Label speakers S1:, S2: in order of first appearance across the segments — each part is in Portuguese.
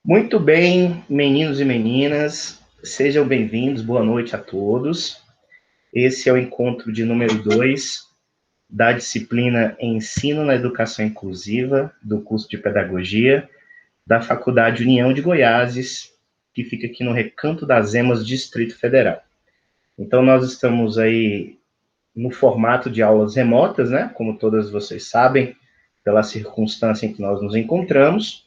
S1: Muito bem, meninos e meninas, sejam bem-vindos, boa noite a todos. Esse é o encontro de número 2 da disciplina Ensino na Educação Inclusiva, do curso de Pedagogia, da Faculdade União de Goiás, que fica aqui no Recanto das Emas, Distrito Federal. Então, nós estamos aí no formato de aulas remotas, né? Como todas vocês sabem, pela circunstância em que nós nos encontramos.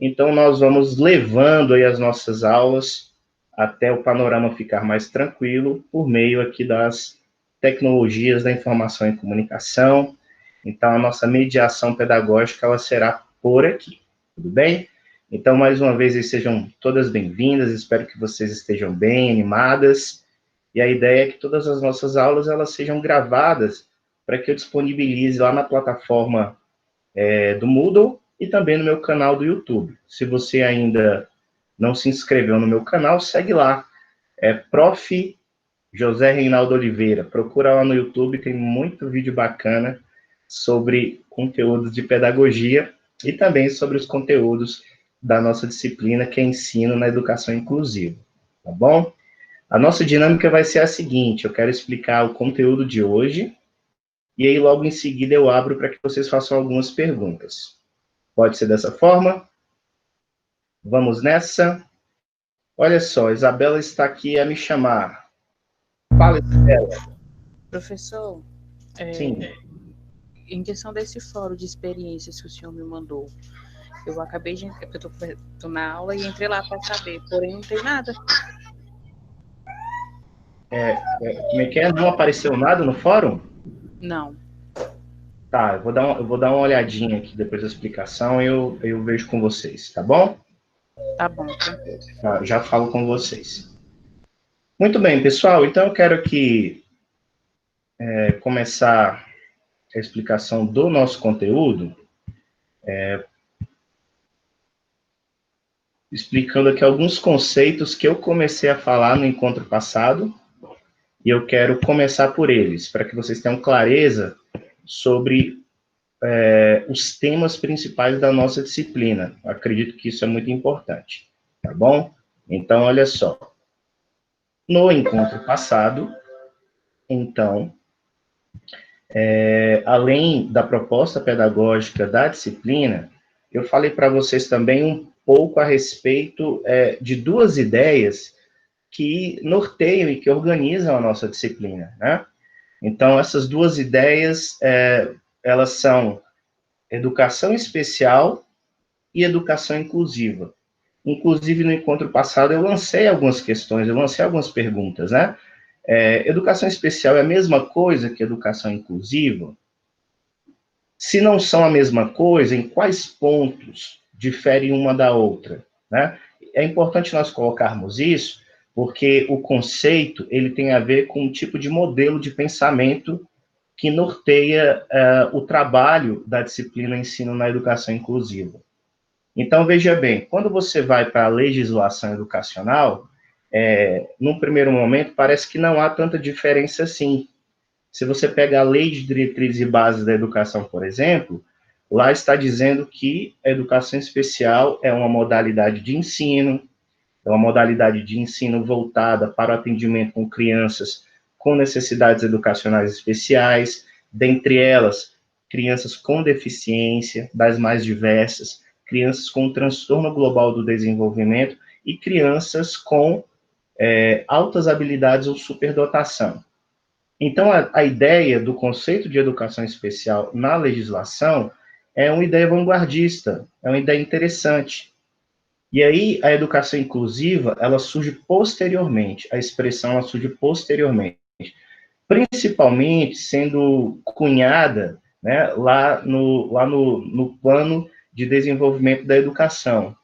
S1: Então, nós vamos levando aí as nossas aulas até o panorama ficar mais tranquilo por meio aqui das tecnologias da informação e comunicação. Então, a nossa mediação pedagógica, ela será por aqui, tudo bem? Então, mais uma vez, sejam todas bem-vindas, espero que vocês estejam bem animadas, e a ideia é que todas as nossas aulas, elas sejam gravadas para que eu disponibilize lá na plataforma do Moodle e também no meu canal do YouTube. Se você ainda não se inscreveu no meu canal, segue lá. É Prof. José Reinaldo Oliveira. Procura lá no YouTube, tem muito vídeo bacana sobre conteúdos de pedagogia e também sobre os conteúdos da nossa disciplina, que é ensino na educação inclusiva. Tá bom? A nossa dinâmica vai ser a seguinte: eu quero explicar o conteúdo de hoje e aí logo em seguida eu abro para que vocês façam algumas perguntas. Pode ser dessa forma? Vamos nessa? Olha só, Isabela está aqui a me chamar. Fala, Isabela.
S2: Professor,
S1: Sim.
S2: em questão desse fórum de experiências que o senhor me mandou, eu acabei de. Eu tô na aula e entrei lá para saber, porém não tem nada.
S1: Como é que é? Não apareceu nada no fórum?
S2: Não,
S1: Tá, eu vou dar uma olhadinha aqui depois da explicação e eu vejo com vocês, tá bom?
S2: tá bom, tranquilo.
S1: Tá, já falo com vocês. Muito bem, pessoal, então eu quero aqui começar a explicação do nosso conteúdo, explicando aqui alguns conceitos que eu comecei a falar no encontro passado, e eu quero começar por eles, para que vocês tenham clareza sobre os temas principais da nossa disciplina. Eu acredito que isso é muito importante, tá bom? Então, olha só. No encontro passado, então, além da proposta pedagógica da disciplina, eu falei para vocês também um pouco a respeito de duas ideias que norteiam e que organizam a nossa disciplina, né? Então, essas duas ideias, elas são educação especial e educação inclusiva. Inclusive, no encontro passado, eu lancei algumas questões, eu lancei algumas perguntas, né? Educação especial é a mesma coisa que educação inclusiva? Se não são a mesma coisa, em quais pontos diferem uma da outra, né? É importante nós colocarmos isso, porque o conceito, ele tem a ver com um tipo de modelo de pensamento que norteia o trabalho da disciplina Ensino na Educação Inclusiva. Então, veja bem, quando você vai para a legislação educacional, num primeiro momento, parece que não há tanta diferença assim. Se você pega a Lei de Diretrizes e Bases da Educação, por exemplo, lá está dizendo que a educação especial é uma modalidade de ensino, é uma modalidade de ensino voltada para o atendimento com crianças com necessidades educacionais especiais, dentre elas, crianças com deficiência, das mais diversas, crianças com transtorno global do desenvolvimento e crianças com altas habilidades ou superdotação. Então, a ideia do conceito de educação especial na legislação é uma ideia vanguardista, é uma ideia interessante. E aí, a educação inclusiva, ela surge posteriormente, a expressão ela surge posteriormente, principalmente sendo cunhada, né, lá no plano de desenvolvimento da educação.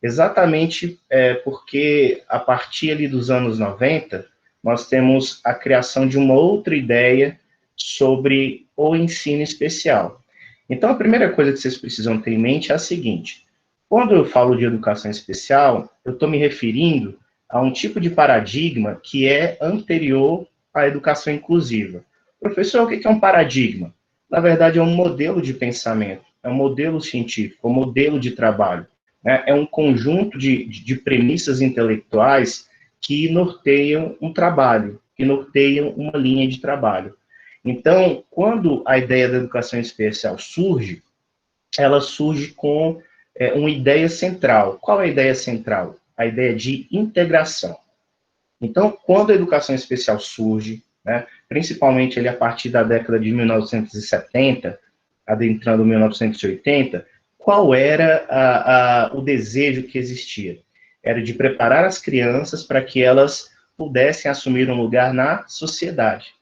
S1: Exatamente porque, a partir ali dos anos 90, nós temos a criação de uma outra ideia sobre o ensino especial. Então, a primeira coisa que vocês precisam ter em mente é a seguinte: quando eu falo de educação especial, eu estou me referindo a um tipo de paradigma que é anterior à educação inclusiva. Professor, o que é um paradigma? Na verdade, é um modelo de pensamento, é um modelo científico, um modelo de trabalho. né, é um conjunto de premissas intelectuais que norteiam um trabalho, que norteiam uma linha de trabalho. Então, quando a ideia da educação especial surge, ela surge com uma ideia central. Qual é a ideia central? A ideia de integração. Então, quando a educação especial surge, né, principalmente a partir da década de 1970, adentrando 1980, qual era o desejo que existia? Era de preparar as crianças para que elas pudessem assumir um lugar na sociedade.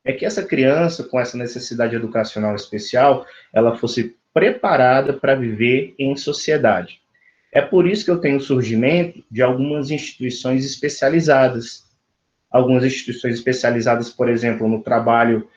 S1: É que essa criança, com essa necessidade educacional especial, ela fosse preparada para viver em sociedade. É por isso que eu tenho o surgimento de algumas instituições especializadas. Algumas instituições especializadas, por exemplo, no trabalho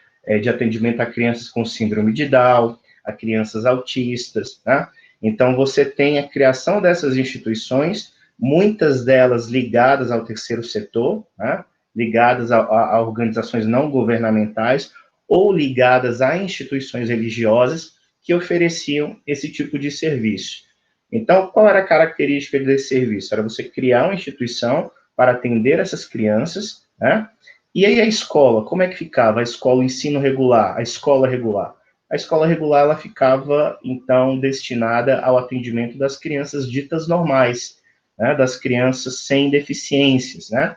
S1: de atendimento a crianças com síndrome de Down, a crianças autistas, né? Então, você tem a criação dessas instituições, muitas delas ligadas ao terceiro setor, né? Ligadas a organizações não governamentais ou ligadas a instituições religiosas que ofereciam esse tipo de serviço. Então, qual era a característica desse serviço? Era você criar uma instituição para atender essas crianças, né? E aí a escola, como é que ficava? A escola, o ensino regular, a escola regular. A escola regular, ela ficava, então, destinada ao atendimento das crianças ditas normais, né? Das crianças sem deficiências, né?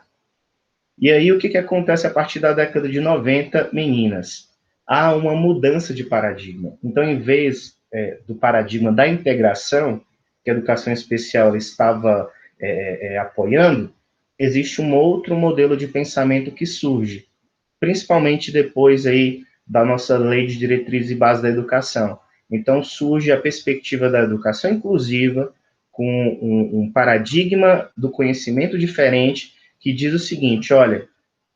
S1: E aí, o que acontece a partir da década de 90, meninas? Há uma mudança de paradigma. Então, em vez do paradigma da integração, que a educação especial estava apoiando, existe um outro modelo de pensamento que surge, principalmente depois aí da nossa Lei de Diretrizes e Bases da Educação. Então, surge a perspectiva da educação inclusiva, com um paradigma do conhecimento diferente, que diz o seguinte, olha,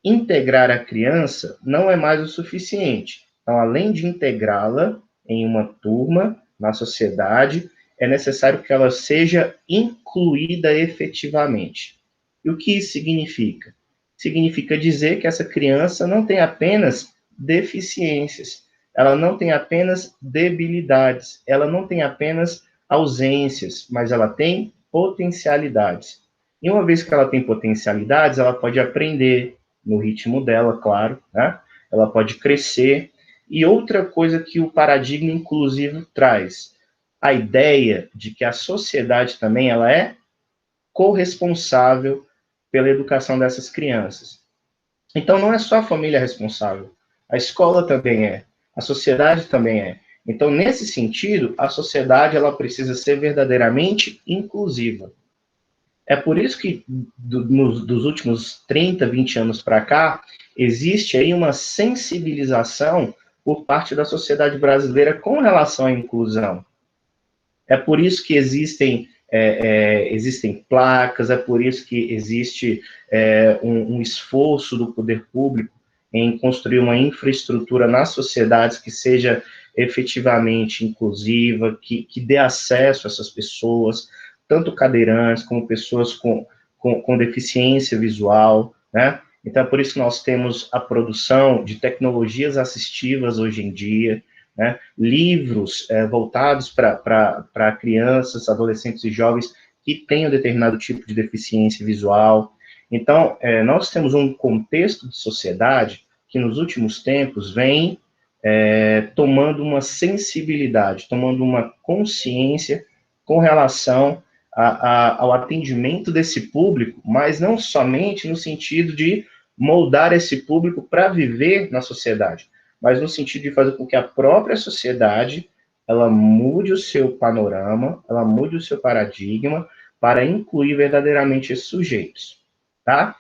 S1: integrar a criança não é mais o suficiente. Então, além de integrá-la em uma turma, na sociedade, é necessário que ela seja incluída efetivamente. E o que isso significa? Significa dizer que essa criança não tem apenas deficiências, ela não tem apenas debilidades, ela não tem apenas ausências, mas ela tem potencialidades. E uma vez que ela tem potencialidades, ela pode aprender no ritmo dela, claro, né? Ela pode crescer. E outra coisa que o paradigma inclusivo traz, a ideia de que a sociedade também ela é corresponsável pela educação dessas crianças. Então, não é só a família responsável, a escola também é, a sociedade também é. Então, nesse sentido, a sociedade ela precisa ser verdadeiramente inclusiva. É por isso que, dos últimos 30, 20 anos para cá, existe aí uma sensibilização por parte da sociedade brasileira com relação à inclusão. É por isso que existem placas, é por isso que existe um esforço do poder público em construir uma infraestrutura nas sociedades que seja efetivamente inclusiva, que dê acesso a essas pessoas, tanto cadeirantes como pessoas com deficiência visual, né? Então, é por isso que nós temos a produção de tecnologias assistivas hoje em dia, né? Livros voltados para crianças, adolescentes e jovens que tenham determinado tipo de deficiência visual. Então, nós temos um contexto de sociedade que, nos últimos tempos, vem tomando uma sensibilidade, tomando uma consciência com relação ao atendimento desse público, mas não somente no sentido de moldar esse público para viver na sociedade, mas no sentido de fazer com que a própria sociedade ela mude o seu panorama, ela mude o seu paradigma para incluir verdadeiramente esses sujeitos, tá?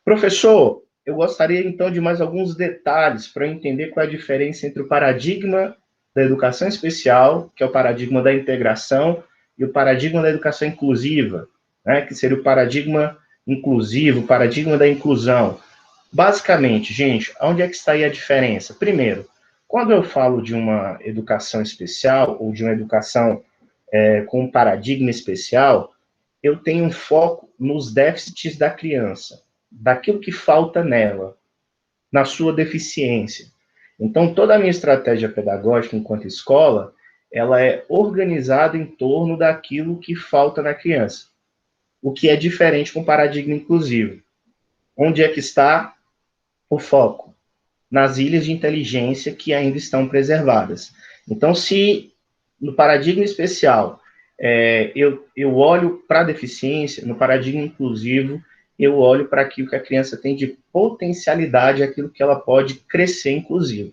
S1: Professor, eu gostaria então de mais alguns detalhes para entender qual é a diferença entre o paradigma da educação especial, que é o paradigma da integração, e o paradigma da educação inclusiva, né, que seria o paradigma inclusivo, o paradigma da inclusão. Basicamente, gente, onde é que está aí a diferença? Primeiro, quando eu falo de uma educação especial, ou de uma educação com um paradigma especial, eu tenho um foco nos déficits da criança, daquilo que falta nela, na sua deficiência. Então, toda a minha estratégia pedagógica enquanto escola, ela é organizada em torno daquilo que falta na criança, o que é diferente com o paradigma inclusivo. Onde é que está o foco? Nas ilhas de inteligência que ainda estão preservadas. Então, se no paradigma especial eu olho para a deficiência, no paradigma inclusivo, eu olho para aquilo que a criança tem de potencialidade, aquilo que ela pode crescer, inclusive.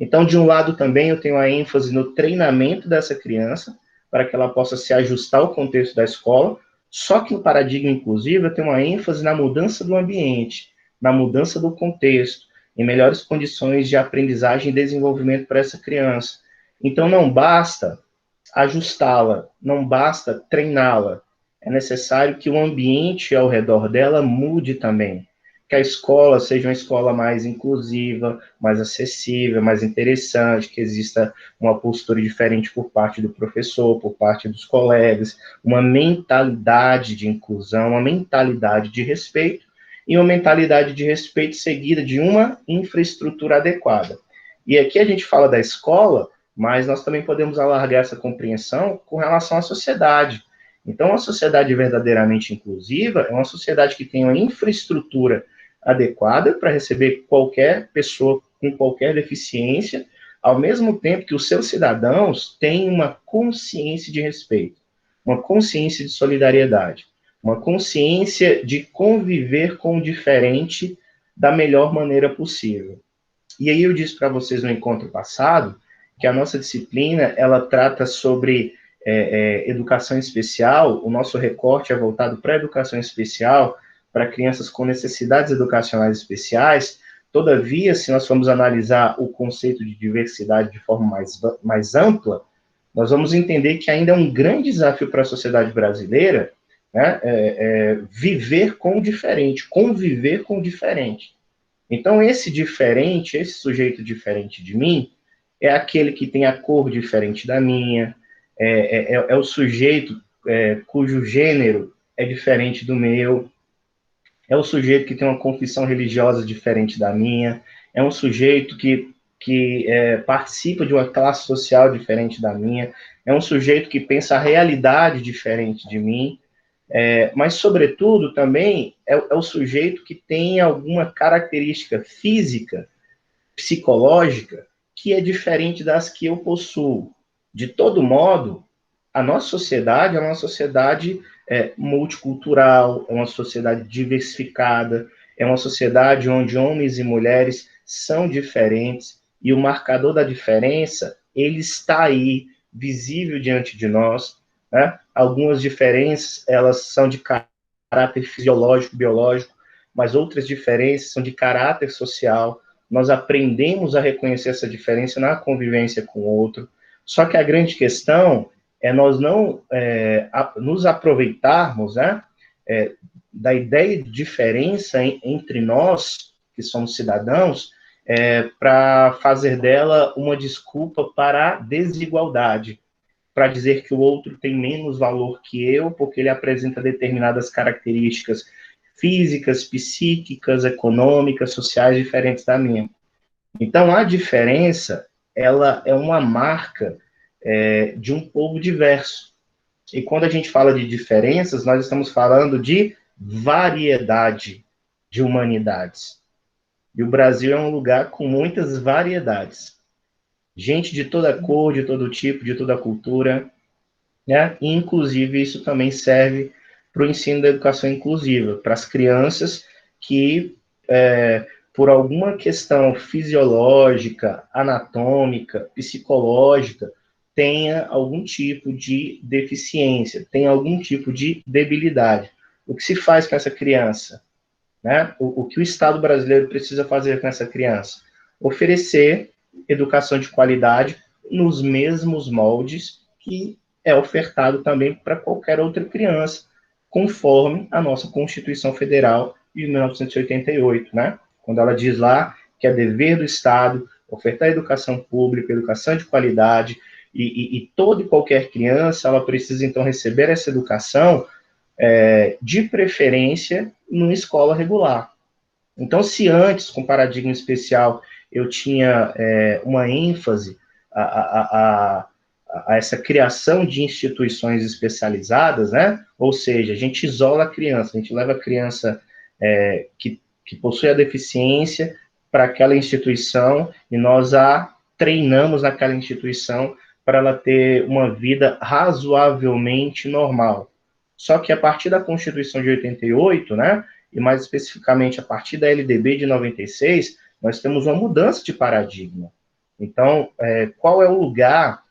S1: Então, de um lado também, eu tenho a ênfase no treinamento dessa criança, para que ela possa se ajustar ao contexto da escola, só que no paradigma inclusivo, eu tenho uma ênfase na mudança do ambiente, na mudança do contexto, em melhores condições de aprendizagem e desenvolvimento para essa criança. Então, não basta ajustá-la, não basta treiná-la, é necessário que o ambiente ao redor dela mude também, que a escola seja uma escola mais inclusiva, mais acessível, mais interessante, que exista uma postura diferente por parte do professor, por parte dos colegas, uma mentalidade de inclusão, uma mentalidade de respeito, e uma mentalidade de respeito seguida de uma infraestrutura adequada. E aqui a gente fala da escola, mas nós também podemos alargar essa compreensão com relação à sociedade. Então, uma sociedade verdadeiramente inclusiva é uma sociedade que tem uma infraestrutura adequada para receber qualquer pessoa com qualquer deficiência, ao mesmo tempo que os seus cidadãos têm uma consciência de respeito, uma consciência de solidariedade, uma consciência de conviver com o diferente da melhor maneira possível. E aí eu disse para vocês no encontro passado que a nossa disciplina, ela trata sobre educação especial, o nosso recorte é voltado para a educação especial, para crianças com necessidades educacionais especiais. Todavia, se nós formos analisar o conceito de diversidade de forma mais ampla, nós vamos entender que ainda é um grande desafio para a sociedade brasileira, né, viver com o diferente, conviver com o diferente. Então, esse diferente, esse sujeito diferente de mim, é aquele que tem a cor diferente da minha, é o sujeito cujo gênero é diferente do meu, é o sujeito que tem uma confissão religiosa diferente da minha, é um sujeito que participa de uma classe social diferente da minha, é um sujeito que pensa a realidade diferente de mim, mas, sobretudo, também é o sujeito que tem alguma característica física, psicológica, que é diferente das que eu possuo. De todo modo, a nossa sociedade é uma sociedade multicultural, é uma sociedade diversificada, é uma sociedade onde homens e mulheres são diferentes, e o marcador da diferença, ele está aí, visível diante de nós, né? Algumas diferenças, elas são de caráter fisiológico, biológico, mas outras diferenças são de caráter social. Nós aprendemos a reconhecer essa diferença na convivência com o outro. Só que a grande questão é nós não nos aproveitarmos, né, da ideia de diferença entre nós, que somos cidadãos, para fazer dela uma desculpa para a desigualdade, para dizer que o outro tem menos valor que eu, porque ele apresenta determinadas características físicas, psíquicas, econômicas, sociais diferentes da minha. Então, a diferença, ela é uma marca de um povo diverso. E quando a gente fala de diferenças, nós estamos falando de variedade de humanidades. E o Brasil é um lugar com muitas variedades. Gente de toda cor, de todo tipo, de toda cultura, né? E, inclusive, isso também serve para o ensino da educação inclusiva, para as crianças que, por alguma questão fisiológica, anatômica, psicológica, tenha algum tipo de deficiência, tenha algum tipo de debilidade. O que se faz com essa criança? Né? O que o Estado brasileiro precisa fazer com essa criança? Oferecer educação de qualidade nos mesmos moldes que é ofertado também para qualquer outra criança, conforme a nossa Constituição Federal de 1988, né? Quando ela diz lá que é dever do Estado ofertar educação pública, educação de qualidade, e toda e qualquer criança, ela precisa, então, receber essa educação de preferência numa escola regular. Então, se antes, com paradigma especial, eu tinha uma ênfase a essa criação de instituições especializadas, né? Ou seja, a gente isola a criança, a gente leva a criança que possui a deficiência para aquela instituição e nós a treinamos naquela instituição para ela ter uma vida razoavelmente normal. Só que a partir da Constituição de 88, né, e mais especificamente a partir da LDB de 96, nós temos uma mudança de paradigma. Então, qual é o lugar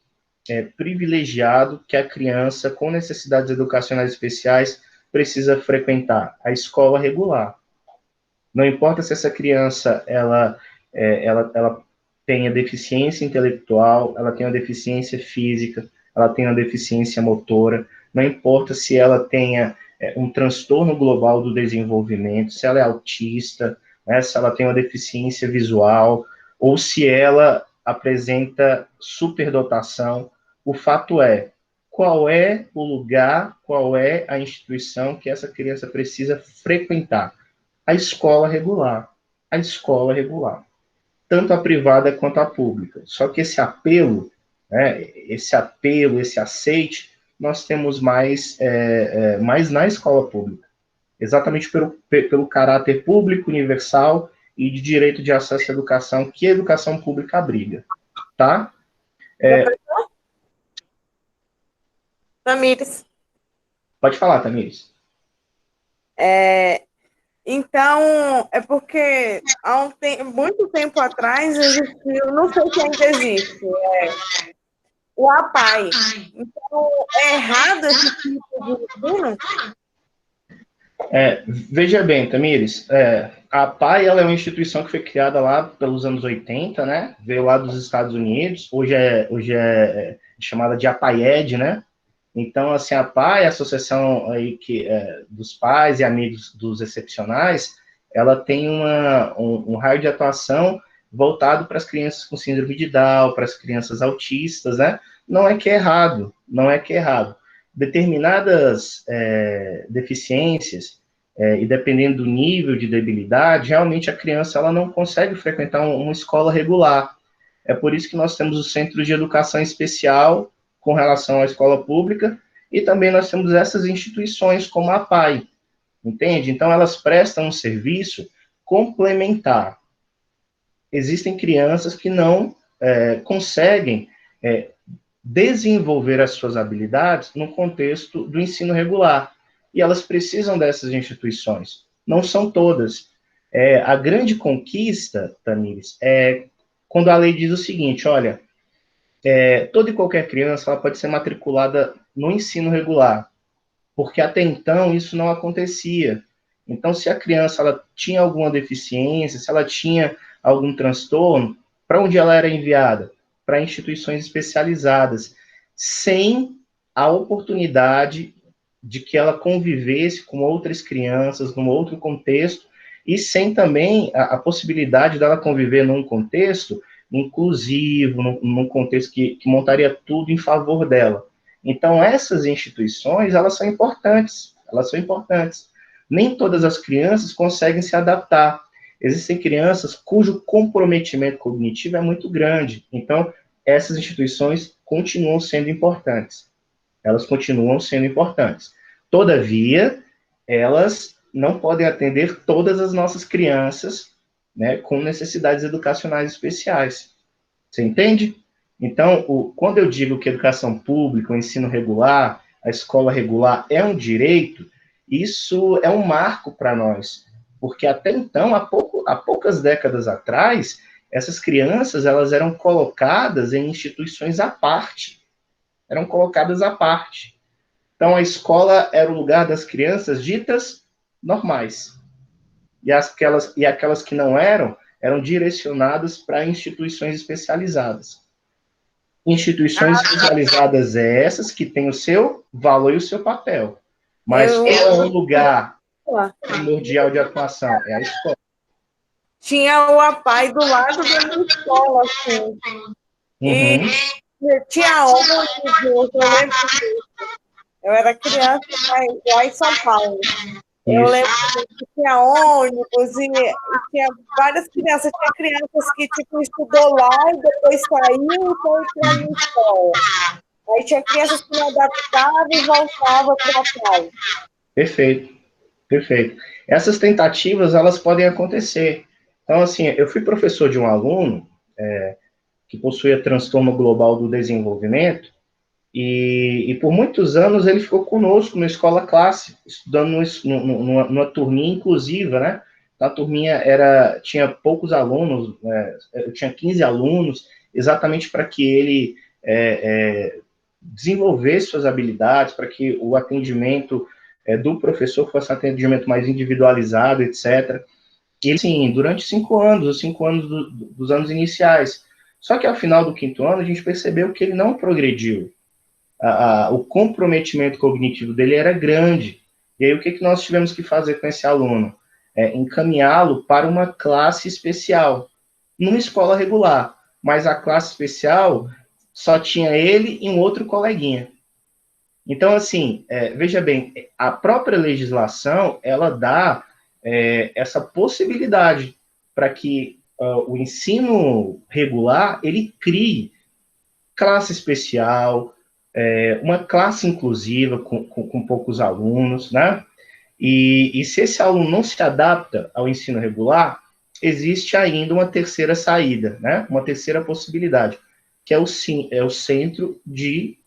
S1: privilegiado que a criança com necessidades educacionais especiais precisa frequentar? A escola regular. Não importa se essa criança ela tenha deficiência intelectual, ela tenha deficiência física, ela tenha deficiência motora, não importa se ela tenha um transtorno global do desenvolvimento, se ela é autista, né, se ela tem uma deficiência visual, ou se ela apresenta superdotação, o fato é, qual é o lugar, qual é a instituição que essa criança precisa frequentar? A escola regular. A escola regular. Tanto a privada quanto a pública. Só que esse apelo, né, esse aceite, nós temos mais na escola pública. Exatamente pelo caráter público, universal e de direito de acesso à educação que a educação pública abriga. Tá?
S3: Tamires.
S1: Pode falar, Tamires.
S3: Então, é porque há muito tempo atrás existiu, não sei se ainda existe, o APAE. Então, é errado esse tipo de ensino?
S1: Veja bem, Tamires, a APAE ela é uma instituição que foi criada lá pelos anos 80, né? Veio lá dos Estados Unidos, hoje é chamada de APAED, né? Então, assim, a PAI, a associação aí dos pais e amigos dos excepcionais, ela tem um raio de atuação voltado para as crianças com síndrome de Down, para as crianças autistas, né? Não é que é errado, não é que é errado. Determinadas deficiências, e dependendo do nível de debilidade, realmente a criança ela não consegue frequentar uma escola regular. É por isso que nós temos o Centro de Educação Especial, com relação à escola pública, e também nós temos essas instituições como a PAI, entende? Então, elas prestam um serviço complementar. Existem crianças que não conseguem desenvolver as suas habilidades no contexto do ensino regular, e elas precisam dessas instituições. Não são todas. A grande conquista, Tamires, é quando a lei diz o seguinte, olha, toda e qualquer criança ela pode ser matriculada no ensino regular, porque até então isso não acontecia. Então, se a criança ela tinha alguma deficiência, se ela tinha algum transtorno, para onde ela era enviada? Para instituições especializadas, sem a oportunidade de que ela convivesse com outras crianças, num outro contexto, e sem também a possibilidade dela conviver num contexto inclusivo, num contexto que montaria tudo em favor dela. Então, essas instituições, elas são importantes, Nem todas as crianças conseguem se adaptar. Existem crianças cujo comprometimento cognitivo é muito grande. Então, essas instituições continuam sendo importantes. Elas continuam sendo importantes. Todavia, elas não podem atender todas as nossas crianças, né, com necessidades educacionais especiais. Você entende? Então, quando eu digo que a educação pública, o ensino regular, a escola regular é um direito, isso é um marco para nós, porque até então, há poucas décadas atrás, essas crianças elas eram colocadas em instituições à parte. Eram colocadas à parte. Então, a escola era o lugar das crianças ditas normais. E aquelas que não eram direcionadas para instituições especializadas. Instituições especializadas essas que têm o seu valor e o seu papel. Mas qual é o lugar primordial de atuação? É a escola.
S3: Tinha o APAE do lado da minha escola, assim. E tinha ônibus, eu lembro disso. Eu era criança lá em São Paulo. Eu lembro que tinha ônibus e tinha várias crianças. Tinha crianças que, tipo, estudou lá e depois saiu e foi para a minha escola. Aí tinha crianças que não adaptavam e voltavam para trás.
S1: Perfeito, perfeito. Essas tentativas, elas podem acontecer. Então, assim, eu fui professor de um aluno que possuía transtorno global do desenvolvimento, e por muitos anos ele ficou conosco na escola classe, estudando numa turminha inclusiva, né? A turminha tinha poucos alunos, eu tinha 15 alunos, exatamente para que ele desenvolvesse suas habilidades, para que o atendimento do professor fosse um atendimento mais individualizado, etc. E, sim, durante 5 anos, os 5 anos dos anos iniciais. Só que ao final do 5º ano, a gente percebeu que ele não progrediu. O comprometimento cognitivo dele era grande. E aí, o que nós tivemos que fazer com esse aluno? Encaminhá-lo para uma classe especial, numa escola regular. Mas a classe especial só tinha ele e um outro coleguinha. Então, assim, veja bem, a própria legislação, ela dá essa possibilidade para que o ensino regular, ele crie classe especial, uma classe inclusiva com poucos alunos, né? E se esse aluno não se adapta ao ensino regular, existe ainda uma terceira saída, né? Uma terceira possibilidade, que é o centro de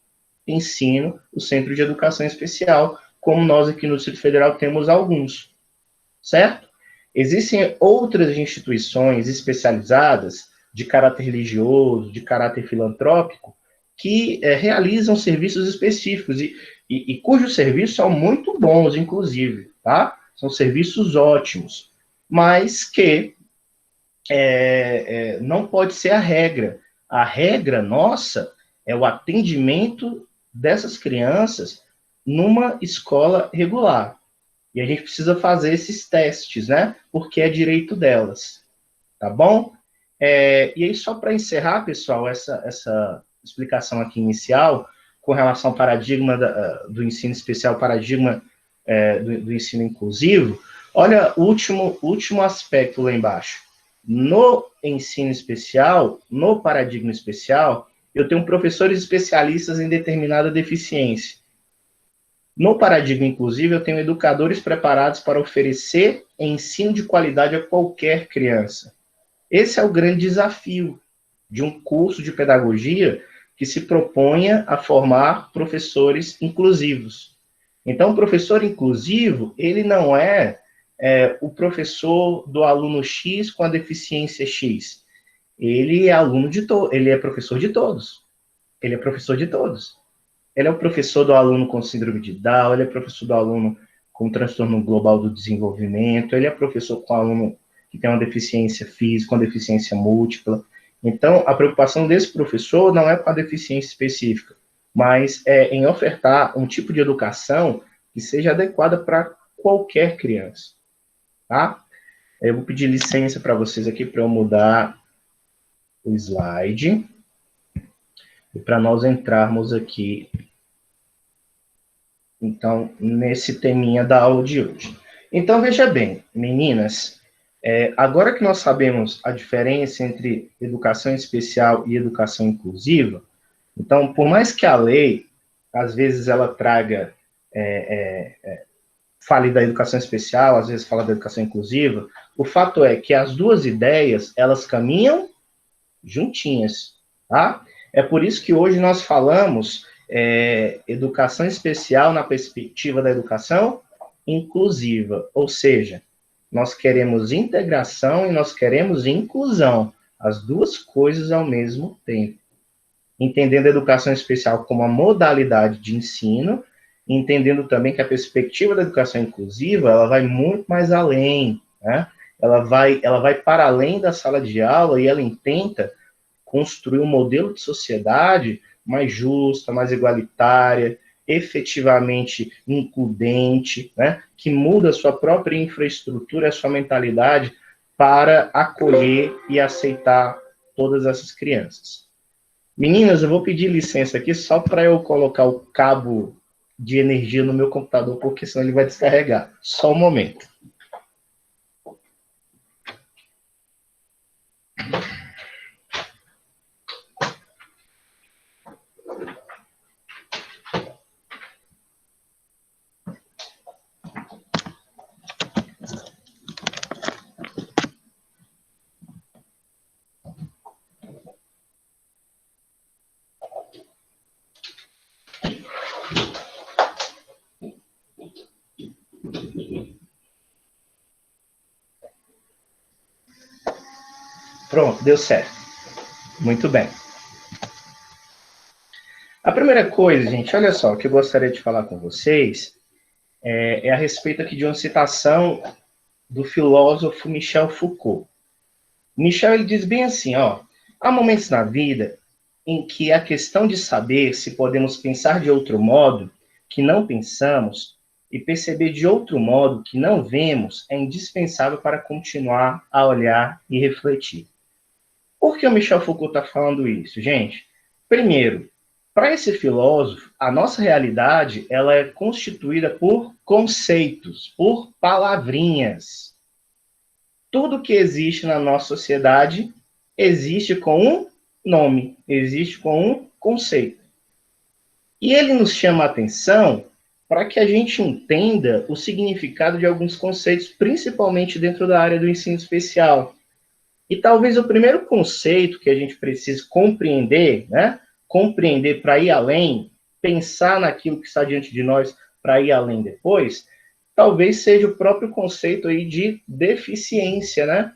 S1: ensino, o centro de educação especial, como nós aqui no Distrito Federal temos alguns, certo? Existem outras instituições especializadas de caráter religioso, de caráter filantrópico, que realizam serviços específicos e cujos serviços são muito bons, inclusive, tá? São serviços ótimos, mas que não pode ser a regra. A regra nossa é o atendimento dessas crianças numa escola regular. E a gente precisa fazer esses testes, né? Porque é direito delas, tá bom? E aí, só para encerrar, pessoal, essa explicação aqui inicial, com relação ao paradigma do ensino especial, paradigma do ensino inclusivo, olha o último aspecto lá embaixo. No ensino especial, no paradigma especial, eu tenho professores especialistas em determinada deficiência. No paradigma inclusivo, eu tenho educadores preparados para oferecer ensino de qualidade a qualquer criança. Esse é o grande desafio de um curso de pedagogia que se proponha a formar professores inclusivos. Então, o professor inclusivo, ele não é o professor do aluno X com a deficiência X. Ele é aluno ele é professor de todos. Ele é professor de todos. Ele é o professor do aluno com síndrome de Down, ele é professor do aluno com transtorno global do desenvolvimento, ele é professor com aluno que tem uma deficiência física, uma deficiência múltipla. Então, a preocupação desse professor não é com a deficiência específica, mas é em ofertar um tipo de educação que seja adequada para qualquer criança, tá? Eu vou pedir licença para vocês aqui para eu mudar o slide e para nós entrarmos aqui, então, nesse teminha da aula de hoje. Então, veja bem, meninas, agora que nós sabemos a diferença entre educação especial e educação inclusiva, então, por mais que a lei, às vezes, ela traga, fale da educação especial, às vezes fala da educação inclusiva, o fato é que as duas ideias, elas caminham juntinhas, tá? É por isso que hoje nós falamos educação especial na perspectiva da educação inclusiva, ou seja, nós queremos integração e nós queremos inclusão, as duas coisas ao mesmo tempo. Entendendo a educação especial como a modalidade de ensino, entendendo também que a perspectiva da educação inclusiva, ela vai muito mais além, né? Ela vai para além da sala de aula e ela intenta construir um modelo de sociedade mais justa, mais igualitária, efetivamente includente, né, que muda a sua própria infraestrutura, a sua mentalidade para acolher e aceitar todas essas crianças. Meninas, eu vou pedir licença aqui só para eu colocar o cabo de energia no meu computador, porque senão ele vai descarregar. Só um momento. Pronto, deu certo. Muito bem. A primeira coisa, gente, olha só, o que eu gostaria de falar com vocês é a respeito aqui de uma citação do filósofo Michel Foucault. Michel, ele diz bem assim, ó, há momentos na vida em que a questão de saber se podemos pensar de outro modo que não pensamos e perceber de outro modo que não vemos é indispensável para continuar a olhar e refletir. Por que o Michel Foucault está falando isso, gente? Primeiro, para esse filósofo, a nossa realidade ela é constituída por conceitos, por palavrinhas. Tudo que existe na nossa sociedade existe com um nome, existe com um conceito. E ele nos chama a atenção para que a gente entenda o significado de alguns conceitos, principalmente dentro da área do ensino especial. E talvez o primeiro conceito que a gente precisa compreender, né? Compreender para ir além, pensar naquilo que está diante de nós para ir além depois, talvez seja o próprio conceito aí de deficiência, né?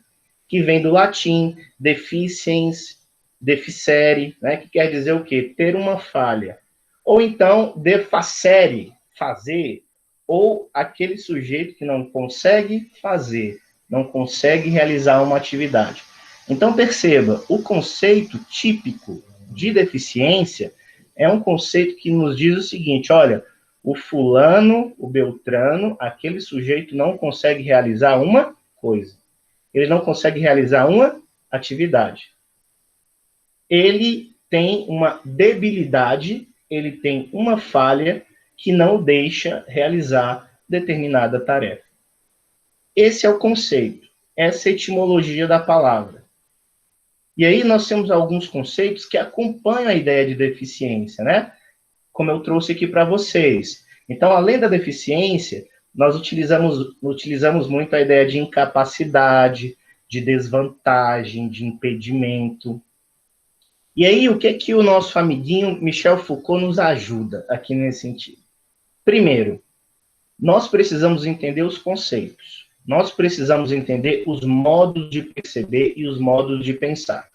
S1: Que vem do latim, deficiens, deficere, né? Que quer dizer o quê? Ter uma falha. Ou então, defacere, fazer, ou aquele sujeito que não consegue fazer, não consegue realizar uma atividade. Então, perceba, o conceito típico de deficiência é um conceito que nos diz o seguinte, olha, o fulano, o beltrano, aquele sujeito não consegue realizar uma coisa. Ele não consegue realizar uma atividade. Ele tem uma debilidade, ele tem uma falha que não deixa realizar determinada tarefa. Esse é o conceito, essa é a etimologia da palavra. E aí nós temos alguns conceitos que acompanham a ideia de deficiência, né? Como eu trouxe aqui para vocês. Então, além da deficiência, nós utilizamos muito a ideia de incapacidade, de desvantagem, de impedimento. E aí, o que é que o nosso amiguinho Michel Foucault nos ajuda aqui nesse sentido? Primeiro, nós precisamos entender os conceitos. Nós precisamos entender os modos de perceber e os modos de pensar.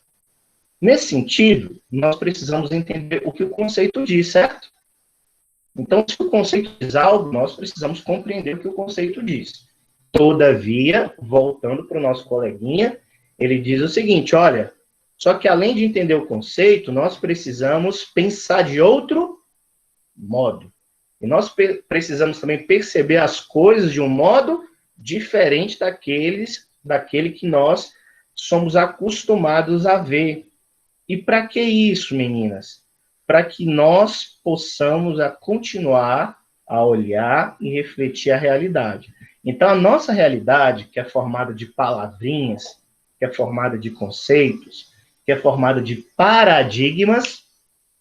S1: Nesse sentido, nós precisamos entender o que o conceito diz, certo? Então, se o conceito diz algo, nós precisamos compreender o que o conceito diz. Todavia, voltando para o nosso coleguinha, ele diz o seguinte, olha, só que além de entender o conceito, nós precisamos pensar de outro modo. E nós precisamos também perceber as coisas de um modo diferente daquele que nós somos acostumados a ver. E para que isso, meninas? Para que nós possamos continuar a olhar e refletir a realidade. Então, a nossa realidade, que é formada de palavrinhas, que é formada de conceitos, que é formada de paradigmas,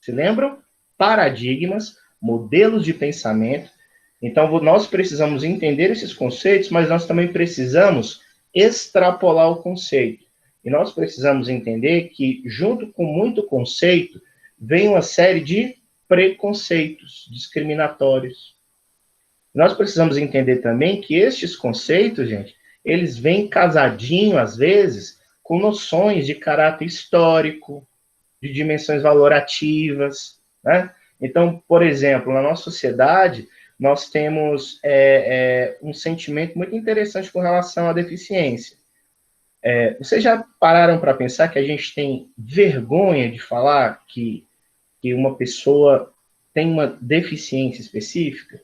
S1: se lembram? Paradigmas, modelos de pensamento. Então, nós precisamos entender esses conceitos, mas nós também precisamos extrapolar o conceito. E nós precisamos entender que, junto com muito conceito, vem uma série de preconceitos discriminatórios. Nós precisamos entender também que estes conceitos, gente, eles vêm casadinho, às vezes, com noções de caráter histórico, de dimensões valorativas, né? Então, por exemplo, na nossa sociedade, nós temos um sentimento muito interessante com relação à deficiência. Vocês já pararam para pensar que a gente tem vergonha de falar que uma pessoa tem uma deficiência específica?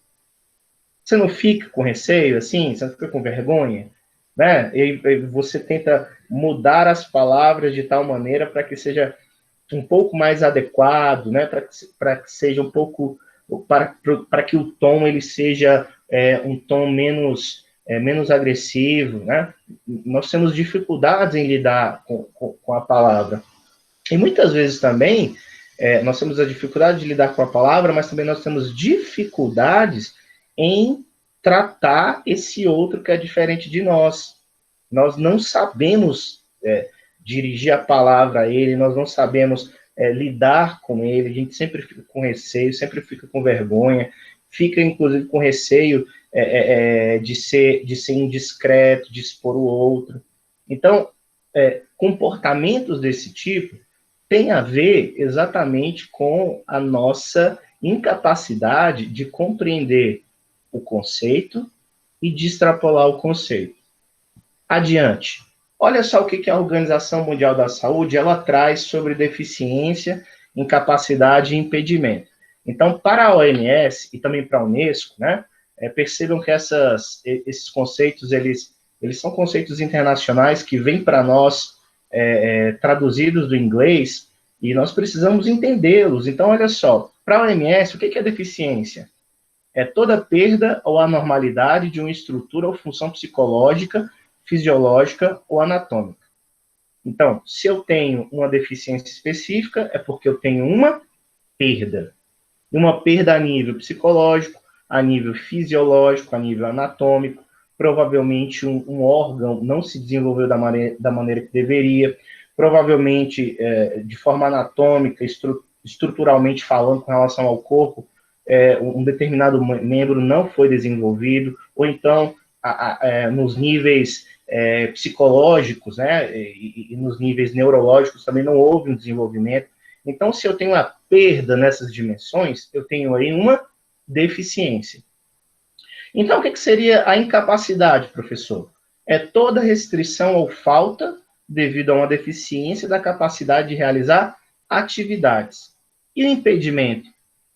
S1: Você não fica com receio, assim? Você não fica com vergonha? Né? E você tenta mudar as palavras de tal maneira para que seja um pouco mais adequado, né? Para que seja um pouco... para que o tom ele seja um tom menos agressivo, né? Nós temos dificuldades em lidar com a palavra. E muitas vezes também, nós temos a dificuldade de lidar com a palavra, mas também nós temos dificuldades em tratar esse outro que é diferente de nós. Nós não sabemos dirigir a palavra a ele, nós não sabemos lidar com ele, a gente sempre fica com receio, sempre fica com vergonha, fica, inclusive, com receio de ser indiscreto, de expor o outro. Então, comportamentos desse tipo têm a ver exatamente com a nossa incapacidade de compreender o conceito e de extrapolar o conceito. Adiante. Olha só o que a Organização Mundial da Saúde ela traz sobre deficiência, incapacidade e impedimento. Então, para a OMS e também para a Unesco, né, percebam que esses conceitos, eles são conceitos internacionais que vêm para nós traduzidos do inglês e nós precisamos entendê-los. Então, olha só, para a OMS, o que é deficiência? É toda perda ou anormalidade de uma estrutura ou função psicológica, fisiológica ou anatômica. Então, se eu tenho uma deficiência específica, é porque eu tenho uma perda. Uma perda a nível psicológico, a nível fisiológico, a nível anatômico, provavelmente um órgão não se desenvolveu da maneira que deveria, provavelmente de forma anatômica, estruturalmente falando com relação ao corpo, um determinado membro não foi desenvolvido, ou então nos níveis psicológicos, né, e nos níveis neurológicos também não houve um desenvolvimento. Então, se eu tenho uma perda nessas dimensões, eu tenho aí uma deficiência. Então, o que seria a incapacidade, professor? É toda restrição ou falta devido a uma deficiência da capacidade de realizar atividades. E o impedimento?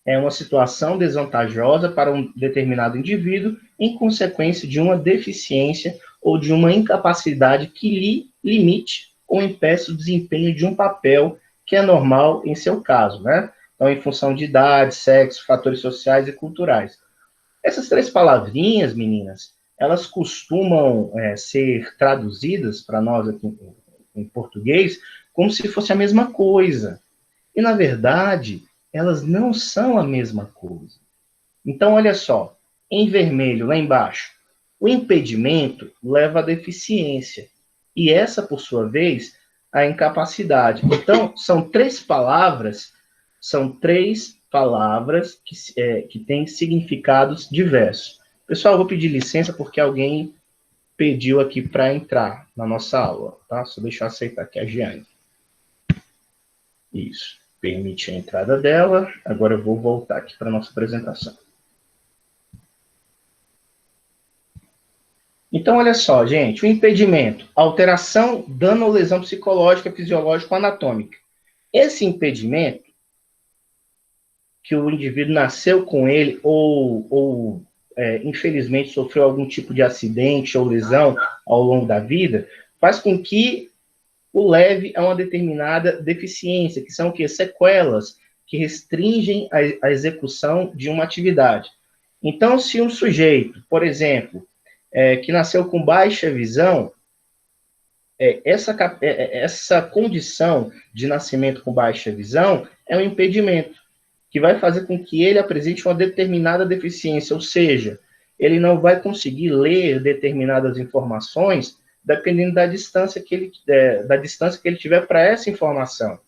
S1: É uma situação desvantajosa para um determinado indivíduo em consequência de uma deficiência ou de uma incapacidade que lhe limite ou impeça o desempenho de um papel que é normal em seu caso, né? Então, em função de idade, sexo, fatores sociais e culturais. Essas três palavrinhas, meninas, elas costumam ser traduzidas para nós aqui em português como se fosse a mesma coisa. E, na verdade, elas não são a mesma coisa. Então, olha só, em vermelho, lá embaixo, o impedimento leva à deficiência. E essa, por sua vez, a incapacidade. Então, são três palavras que têm significados diversos. Pessoal, eu vou pedir licença porque alguém pediu aqui para entrar na nossa aula, tá? Só deixa eu aceitar aqui a Giane. Isso. Permite a entrada dela. Agora eu vou voltar aqui para a nossa apresentação. Então, olha só, gente, o impedimento, alteração, dano ou lesão psicológica, fisiológica ou anatômica. Esse impedimento, que o indivíduo nasceu com ele ou infelizmente sofreu algum tipo de acidente ou lesão ao longo da vida, faz com que o leve a uma determinada deficiência, que são o quê? Sequelas que restringem a execução de uma atividade. Então, se um sujeito, por exemplo, que nasceu com baixa visão, essa condição de nascimento com baixa visão é um impedimento, que vai fazer com que ele apresente uma determinada deficiência, ou seja, ele não vai conseguir ler determinadas informações dependendo da distância que ele tiver para essa informação.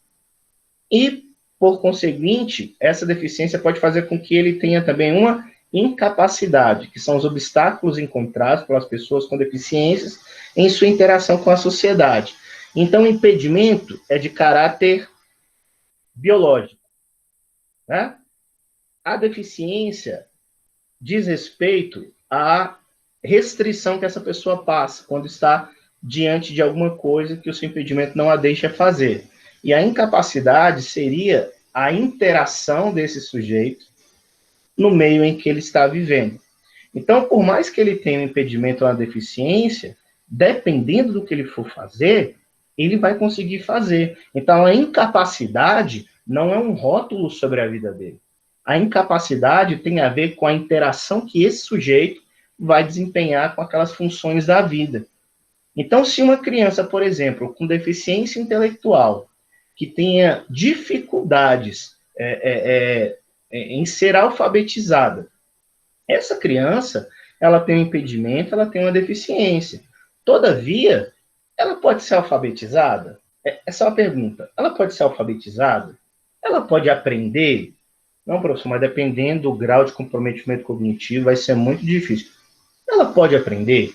S1: E, por conseguinte, essa deficiência pode fazer com que ele tenha também uma incapacidade, que são os obstáculos encontrados pelas pessoas com deficiências em sua interação com a sociedade. Então, o impedimento é de caráter biológico, né? A deficiência diz respeito à restrição que essa pessoa passa quando está diante de alguma coisa que o seu impedimento não a deixa fazer. E a incapacidade seria a interação desse sujeito no meio em que ele está vivendo. Então, por mais que ele tenha um impedimento ou uma deficiência, dependendo do que ele for fazer, ele vai conseguir fazer. Então, a incapacidade não é um rótulo sobre a vida dele. A incapacidade tem a ver com a interação que esse sujeito vai desempenhar com aquelas funções da vida. Então, se uma criança, por exemplo, com deficiência intelectual, que tenha dificuldades em ser alfabetizada, essa criança, ela tem um impedimento, ela tem uma deficiência. Todavia, ela pode ser alfabetizada? Essa é uma pergunta. Ela pode ser alfabetizada? Ela pode aprender? Não, professor, mas dependendo do grau de comprometimento cognitivo, vai ser muito difícil. Ela pode aprender?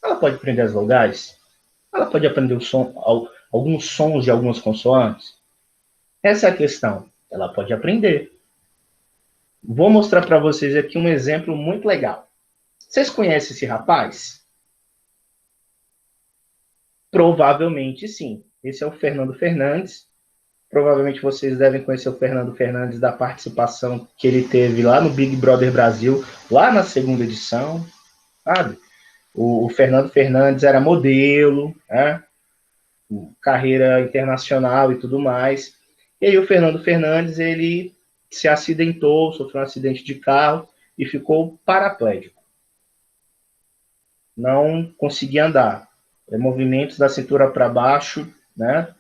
S1: Ela pode aprender as vogais? Ela pode aprender alguns sons de algumas consoantes? Essa é a questão. Ela pode aprender. Vou mostrar para vocês aqui um exemplo muito legal. Vocês conhecem esse rapaz? Provavelmente sim. Esse é o Fernando Fernandes. Provavelmente vocês devem conhecer o Fernando Fernandes da participação que ele teve lá no Big Brother Brasil, lá na segunda edição, sabe? O Fernando Fernandes era modelo, né? Carreira internacional e tudo mais. E aí o Fernando Fernandes, ele se acidentou, sofreu um acidente de carro e ficou paraplégico. Não conseguia andar. Movimentos da cintura para baixo, né?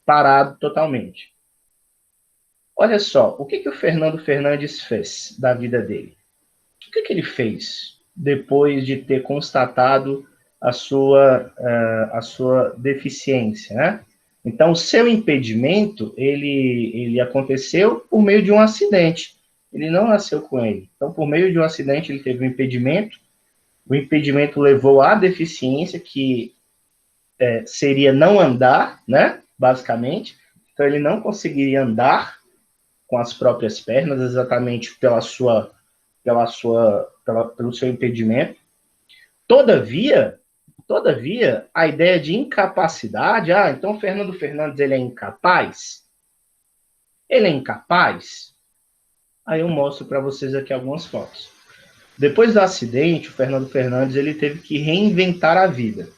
S1: Parado totalmente. Olha só, o que o Fernando Fernandes fez da vida dele? O que ele fez depois de ter constatado a sua deficiência, né? Então, o seu impedimento, ele aconteceu por meio de um acidente. Ele não nasceu com ele. Então, por meio de um acidente, ele teve um impedimento. O impedimento levou à deficiência, que seria não andar, né? Basicamente. Então, ele não conseguiria andar com as próprias pernas, exatamente pelo seu impedimento. Todavia, a ideia de incapacidade, então o Fernando Fernandes, ele é incapaz? Ele é incapaz? Aí eu mostro para vocês aqui algumas fotos. Depois do acidente, o Fernando Fernandes, ele teve que reinventar a vida.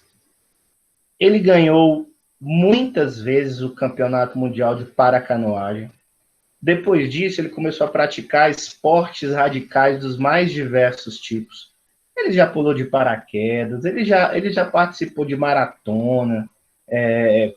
S1: Ele ganhou muitas vezes o Campeonato Mundial de Paracanoagem. Depois disso, ele começou a praticar esportes radicais dos mais diversos tipos. Ele já pulou de paraquedas, ele já participou de maratona,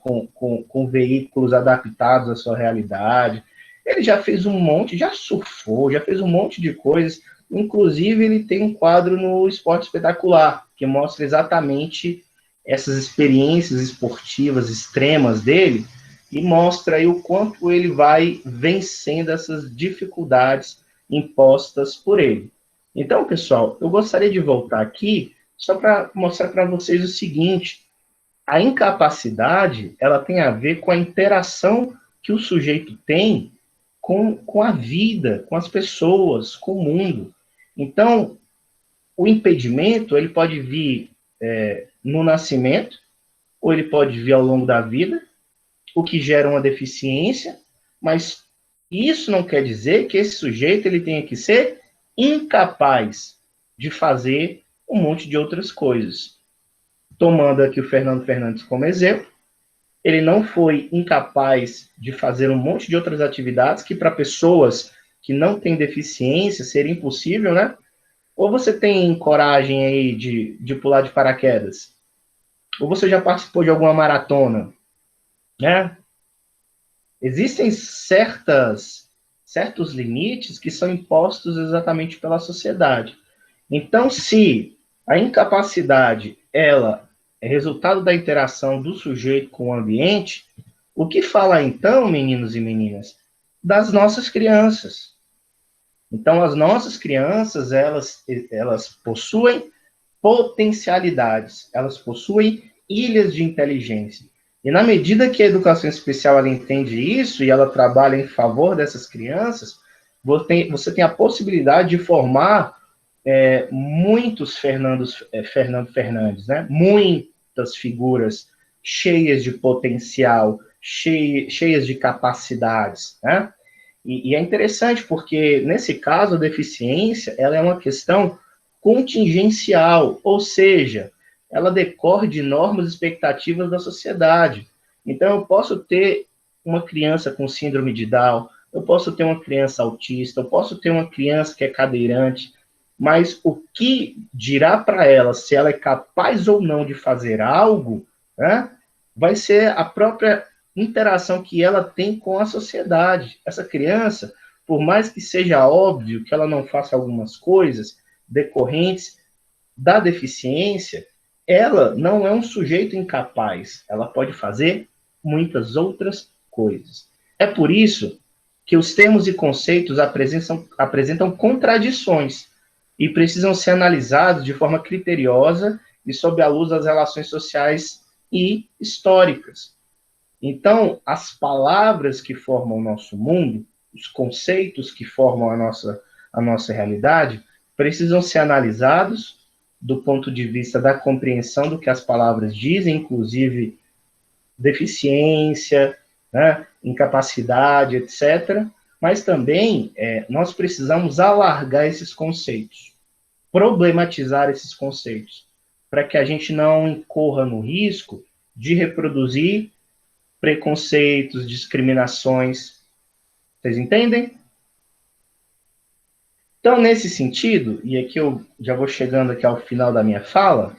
S1: com veículos adaptados à sua realidade. Ele já fez um monte, já surfou, já fez um monte de coisas. Inclusive, ele tem um quadro no Esporte Espetacular, que mostra exatamente essas experiências esportivas extremas dele, e mostra aí o quanto ele vai vencendo essas dificuldades impostas por ele. Então, pessoal, eu gostaria de voltar aqui só para mostrar para vocês o seguinte: a incapacidade, ela tem a ver com a interação que o sujeito tem com a vida, com as pessoas, com o mundo. Então, o impedimento, ele pode vir no nascimento, ou ele pode vir ao longo da vida, o que gera uma deficiência, mas isso não quer dizer que esse sujeito ele tenha que ser incapaz de fazer um monte de outras coisas. Tomando aqui o Fernando Fernandes como exemplo, ele não foi incapaz de fazer um monte de outras atividades que para pessoas que não têm deficiência seria impossível, né? Ou você tem coragem aí de pular de paraquedas? Ou você já participou de alguma maratona? Né? Existem certos limites que são impostos exatamente pela sociedade. Então, se a incapacidade ela é resultado da interação do sujeito com o ambiente, o que falar então, meninos e meninas, das nossas crianças? Então, as nossas crianças, elas possuem potencialidades, elas possuem ilhas de inteligência. E na medida que a educação especial ela entende isso e ela trabalha em favor dessas crianças, você tem a possibilidade de formar muitos Fernando Fernandes, né? Muitas figuras cheias de potencial, cheias de capacidades, né? E é interessante porque, nesse caso, a deficiência ela é uma questão contingencial, ou seja, ela decorre de normas e expectativas da sociedade. Então, eu posso ter uma criança com síndrome de Down, eu posso ter uma criança autista, eu posso ter uma criança que é cadeirante, mas o que dirá para ela se ela é capaz ou não de fazer algo, né, vai ser a própria interação que ela tem com a sociedade. Essa criança, por mais que seja óbvio que ela não faça algumas coisas decorrentes da deficiência, ela não é um sujeito incapaz. Ela pode fazer muitas coisas. É por isso que os termos e conceitos apresentam contradições e precisam ser analisados de forma criteriosa e sob a luz das relações sociais e históricas. Então, as palavras que formam o nosso mundo, os conceitos que formam a nossa realidade, precisam ser analisados do ponto de vista da compreensão do que as palavras dizem, inclusive deficiência, né, incapacidade, etc. Mas também nós precisamos alargar esses conceitos, problematizar esses conceitos, para que a gente não incorra no risco de reproduzir preconceitos, discriminações. Vocês entendem? Então, nesse sentido, e aqui eu já vou chegando aqui ao final da minha fala,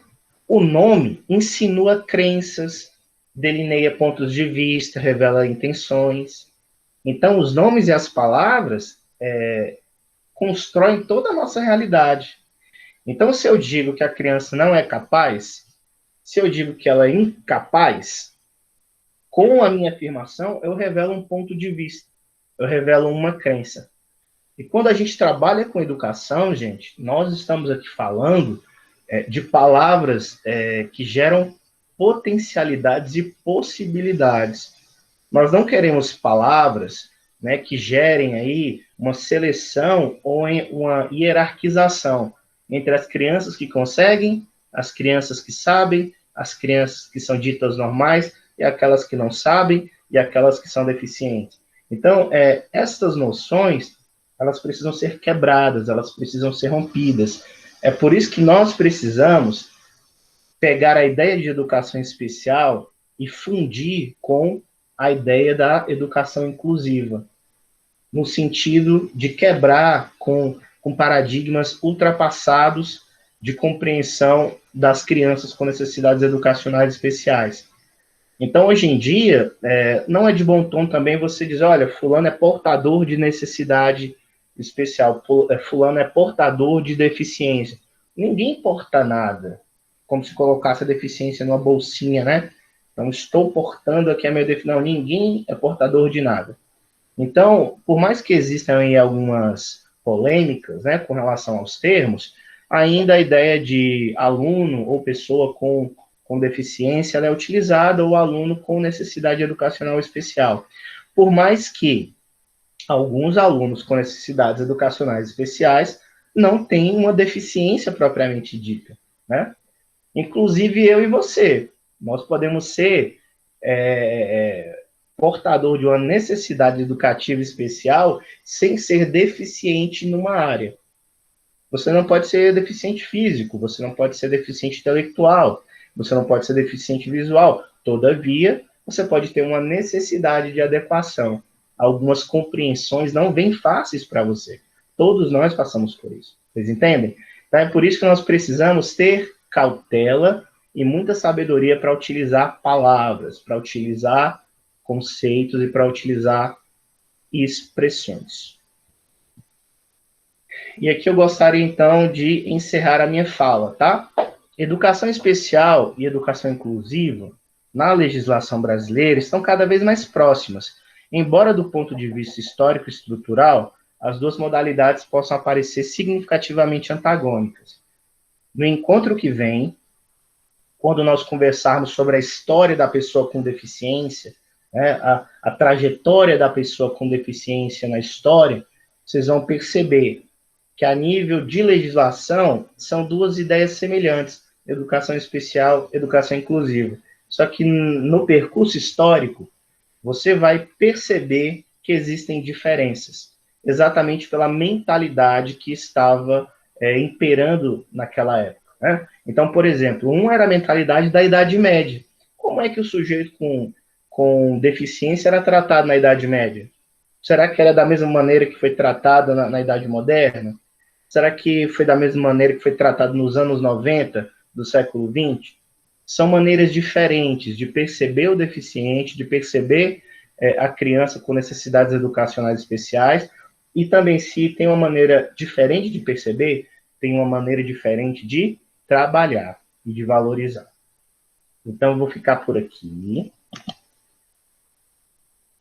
S1: o nome insinua crenças, delineia pontos de vista, revela intenções. Então, os nomes e as palavras constroem toda a nossa realidade. Então, se eu digo que a criança não é capaz, se eu digo que ela é incapaz, com a minha afirmação, eu revelo um ponto de vista, eu revelo uma crença. E quando a gente trabalha com educação, gente, nós estamos aqui falando de palavras que geram potencialidades e possibilidades. Nós não queremos palavras, né, que gerem aí uma seleção ou uma hierarquização entre as crianças que conseguem, as crianças que sabem, as crianças que são ditas normais, e aquelas que não sabem, e aquelas que são deficientes. Então, essas noções, elas precisam ser quebradas, elas precisam ser rompidas. É por isso que nós precisamos pegar a ideia de educação especial e fundir com a ideia da educação inclusiva, no sentido de quebrar com paradigmas ultrapassados de compreensão das crianças com necessidades educacionais especiais. Então, hoje em dia, não é de bom tom também você dizer, olha, fulano é portador de necessidade especial, fulano é portador de deficiência. Ninguém porta nada, como se colocasse a deficiência numa bolsinha, né? Então, estou portando aqui a minha deficiência. Não, ninguém é portador de nada. Então, por mais que existam aí algumas polêmicas, né, com relação aos termos, ainda a ideia de aluno ou pessoa com deficiência ela é utilizada, ou aluno com necessidade educacional especial. Por mais que alguns alunos com necessidades educacionais especiais não tenham uma deficiência propriamente dita, né? Inclusive eu e você, nós podemos ser portador de uma necessidade educativa especial sem ser deficiente numa área. Você não pode ser deficiente físico, você não pode ser deficiente intelectual, você não pode ser deficiente visual. Todavia, você pode ter uma necessidade de adequação. Algumas compreensões não vêm fáceis para você. Todos nós passamos por isso. Vocês entendem? Então, é por isso que nós precisamos ter cautela e muita sabedoria para utilizar palavras, para utilizar conceitos e para utilizar expressões. E aqui eu gostaria, então, de encerrar a minha fala, tá? Educação especial e educação inclusiva, na legislação brasileira, estão cada vez mais próximas. Embora, do ponto de vista histórico e estrutural, as duas modalidades possam aparecer significativamente antagônicas. No encontro que vem, quando nós conversarmos sobre a história da pessoa com deficiência, né, a trajetória da pessoa com deficiência na história, vocês vão perceber que a nível de legislação são duas ideias semelhantes, educação especial, educação inclusiva. Só que no percurso histórico, você vai perceber que existem diferenças, exatamente pela mentalidade que estava imperando naquela época, né? Então, por exemplo, um era a mentalidade da Idade Média. Como é que o sujeito com deficiência era tratado na Idade Média? Será que era da mesma maneira que foi tratado na Idade Moderna? Será que foi da mesma maneira que foi tratado nos anos 90 do século XX? São maneiras diferentes de perceber o deficiente, de perceber a criança com necessidades educacionais especiais, e também, se tem uma maneira diferente de perceber, tem uma maneira diferente de trabalhar e de valorizar. Então, eu vou ficar por aqui.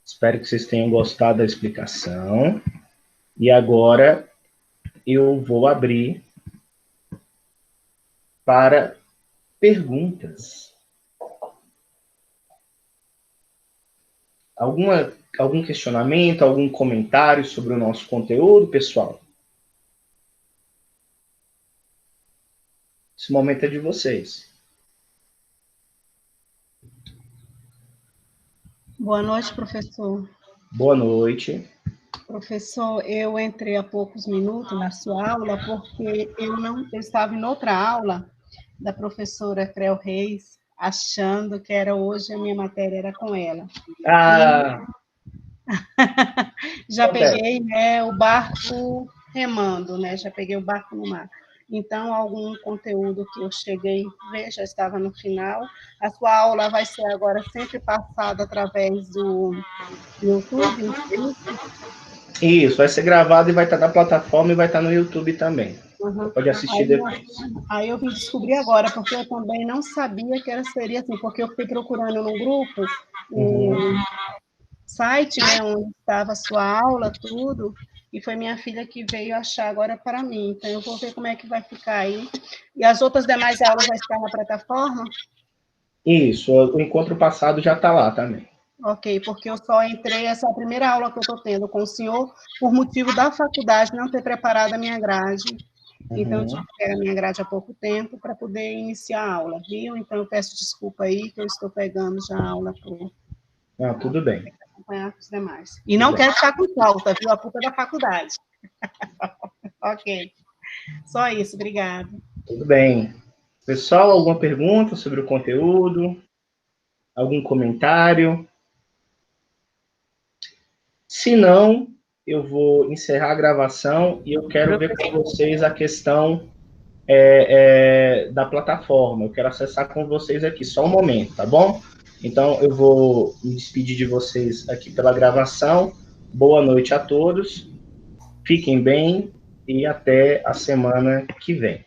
S1: Espero que vocês tenham gostado da explicação. E agora eu vou abrir para perguntas. Algum questionamento, algum comentário sobre o nosso conteúdo, pessoal? Esse momento é de vocês.
S4: Boa noite, professor.
S1: Boa noite.
S4: Professor, eu entrei há poucos minutos na sua aula porque eu estava em outra aula da professora Creu Reis, achando que era hoje a minha matéria era com ela.
S1: Ah!
S4: Já peguei, né, o barco remando, né? Já peguei o barco no mar. Então, algum conteúdo que eu cheguei a ver, já estava no final. A sua aula vai ser agora sempre passada através do YouTube?
S1: Isso, vai ser gravado e vai estar na plataforma e vai estar no YouTube também.
S4: Uhum.
S1: Você pode assistir depois.
S4: Aí eu vim descobrir agora, porque eu também não sabia que seria assim, porque eu fui procurando no grupo site, né, onde estava a sua aula, tudo, e foi minha filha que veio achar agora para mim. Então, eu vou ver como é que vai ficar aí. E as outras demais aulas vão estar na plataforma?
S1: Isso, o encontro passado já está lá também.
S4: Ok, porque eu só entrei, essa é a primeira aula que eu estou tendo com o senhor, por motivo da faculdade não ter preparado a minha grade. Então, eu tive que pegar a minha grade há pouco tempo para poder iniciar a aula, viu? Então, eu peço desculpa aí, que eu estou pegando já a aula por...
S1: Não, tudo bem.
S4: Acompanhar com os demais. E não quero ficar com falta, viu? A culpa é da faculdade. Ok. Só isso, obrigada.
S1: Tudo bem. Pessoal, alguma pergunta sobre o conteúdo? Algum comentário? Se não, eu vou encerrar a gravação e eu quero ver com vocês a questão da plataforma. Eu quero acessar com vocês aqui, só um momento, tá bom? Então, eu vou me despedir de vocês aqui pela gravação. Boa noite a todos. Fiquem bem e até a semana que vem.